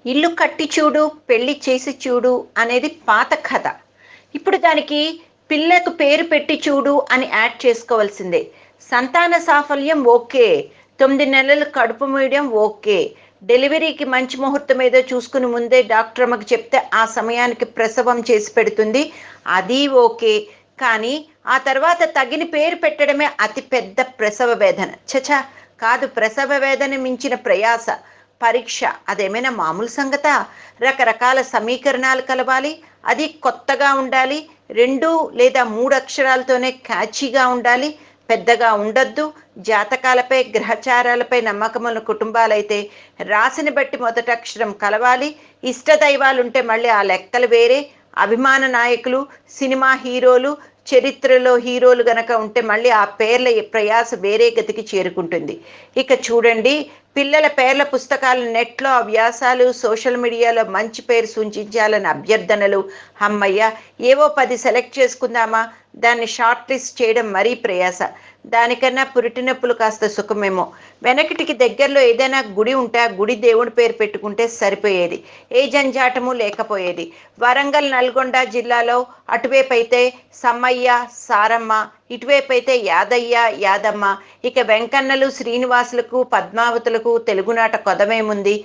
ఇల్లు కట్టి చూడు పెళ్లి చేసి చూడు అనేది పాత కథ. ఇప్పుడు దానికి పిల్లకు పేరు పెట్టి చూడు అని యాడ్ చేసుకోవాల్సిందే. సంతాన సాఫల్యం ఓకే, 9 నెలలు కడుపు మీయడం ఓకే, డెలివరీకి మంచి ముహూర్తం ఏదో చూసుకుని ముందే డాక్టర్ అమ్మకి చెప్తే ఆ సమయానికి ప్రసవం చేసి పెడుతుంది, అది ఓకే. కానీ ఆ తర్వాత తగిన పేరు పెట్టడమే అతి పెద్ద ప్రసవ వేదన. చచా, కాదు, ప్రసవ వేదన మించిన ప్రయాస, పరీక్ష అదేమైనా మామూలు సంగతా? రకరకాల సమీకరణాలు కలవాలి, అది కొత్తగా ఉండాలి, 2 లేదా 3 అక్షరాలతోనే క్యాచీగా ఉండాలి, పెద్దగా ఉండొద్దు. జాతకాలపై గ్రహచారాలపై నమ్మకమున్న కుటుంబాలైతే రాశిని బట్టి మొదటి అక్షరం కలవాలి. ఇష్టదైవాలుంటే మళ్ళీ ఆ లెక్కలు వేరే. అభిమాన నాయకులు, సినిమా హీరోలు, చరిత్రలో హీరోలు గనక ఉంటే మళ్ళీ ఆ పేర్ల ప్రయాస వేరే గతికి చేరుకుంటుంది. ఇక చూడండి, పిల్లల పేర్ల పుస్తకాలు నెట్లో వ్యాసాలు, సోషల్ మీడియాలో మంచి పేరు సూచించాలని అభ్యర్థనలు. అమ్మయ్య, ఏవో 10 సెలెక్ట్ చేసుకుందామా, దాన్ని షార్ట్ లిస్ట్ చేయడం మరీ ప్రయాస. దానికన్నా పురిటి నొప్పులు కాస్త సుఖమేమో. వెనకటికి దగ్గరలో ఏదైనా గుడి ఉంటే ఆ గుడి దేవుడి పేరు పెట్టుకుంటే సరిపోయేది, ఏ జంజాటము లేకపోయేది. వరంగల్, నల్గొండ జిల్లాలో అటువైపు అయితే సమ్మయ్య, సారమ్మ, ఇటువైపు అయితే యాదయ్య, యాదమ్మ. ఇక వెంకన్నలు, శ్రీనివాసులకు, పద్మావతులకు తెలుగునాట కొదమేముంది?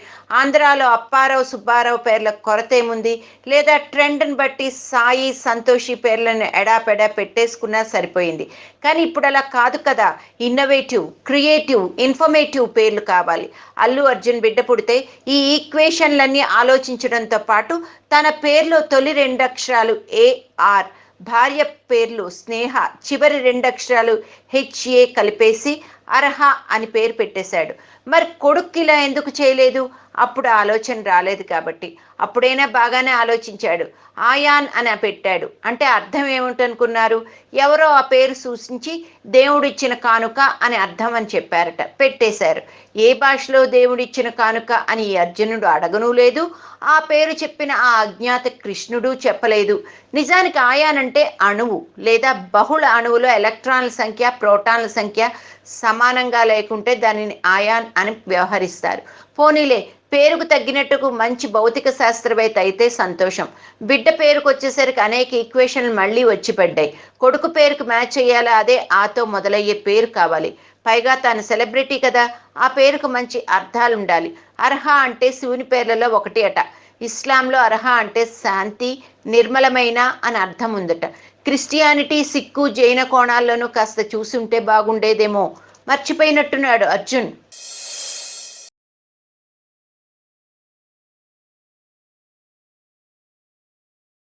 ఆంధ్రాలో అప్పారావు, సుబ్బారావు పేర్ల కొరతేముంది? లేదా ట్రెండ్ని బట్టి సాయి, సంతోషి పేర్లను ఎడాపెడా పెట్టేసుకున్నా సరిపోయింది. కానీ ఇప్పుడు అలా కాదు కదా. ఇన్నోవేటివ్, క్రియేటివ్, ఇన్ఫర్మేటివ్ పేర్లు కావాలి. అల్లు అర్జున్ బిడ్డ పుడితే ఈ ఈక్వేషన్లన్నీ ఆలోచించడంతో పాటు తన పేర్లో తొలి 2 అక్షరాలు ఏఆర్, భార్య పేర్లు స్నేహ, చివరి 2 అక్షరాలు హెచ్ఏ కలిపేసి అర్హ అని పేరు పెట్టేశాడు. మరి కొడుక్కి ఇలా ఎందుకు చేయలేదు? అప్పుడు ఆలోచన రాలేదు కాబట్టి. అప్పుడైనా బాగానే ఆలోచించాడు. ఆయాన్ అని పెట్టాడు. అంటే అర్థం ఏమిటనుకున్నారు? ఎవరో ఆ పేరు సూచించి దేవుడిచ్చిన కానుక అని అర్థం అని చెప్పారట, పెట్టేశారు. ఏ భాషలో దేవుడిచ్చిన కానుక అని ఈ అర్జునుడు అడగనూ లేదు, ఆ పేరు చెప్పిన ఆ అజ్ఞాత కృష్ణుడు చెప్పలేదు. నిజానికి ఆయాన్ అంటే అణువు లేదా బహుళ అణువులో ఎలక్ట్రాన్ల సంఖ్య, ప్రోటాన్ల సంఖ్య సమానంగా లేకుంటే దానిని ఆయాన్ అని వ్యవహరిస్తారు. పోనీలే, పేరుకు తగ్గినట్టుకు మంచి భౌతిక శాస్త్రవేత్త అయితే సంతోషం. బిడ్డ పేరుకు వచ్చేసరికి అనేక ఈక్వేషన్లు మళ్ళీ వచ్చి పడ్డాయి. కొడుకు పేరుకు మ్యాచ్ అయ్యాలా, అదే ఆతో మొదలయ్యే పేరు కావాలి. పైగా తాను సెలబ్రిటీ కదా, ఆ పేరుకు మంచి అర్థాలు ఉండాలి. అర్హ అంటే శివుని పేర్లలో ఒకటి అట. ఇస్లాంలో అర్హ అంటే శాంతి, నిర్మలమైన అని అర్థం ఉందట. క్రిస్టియానిటీ, సిక్కు, జైన కోణాల్లోనూ కాస్త చూసి ఉంటే బాగుండేదేమో. మర్చిపోయినట్టున్నాడు అర్జున్.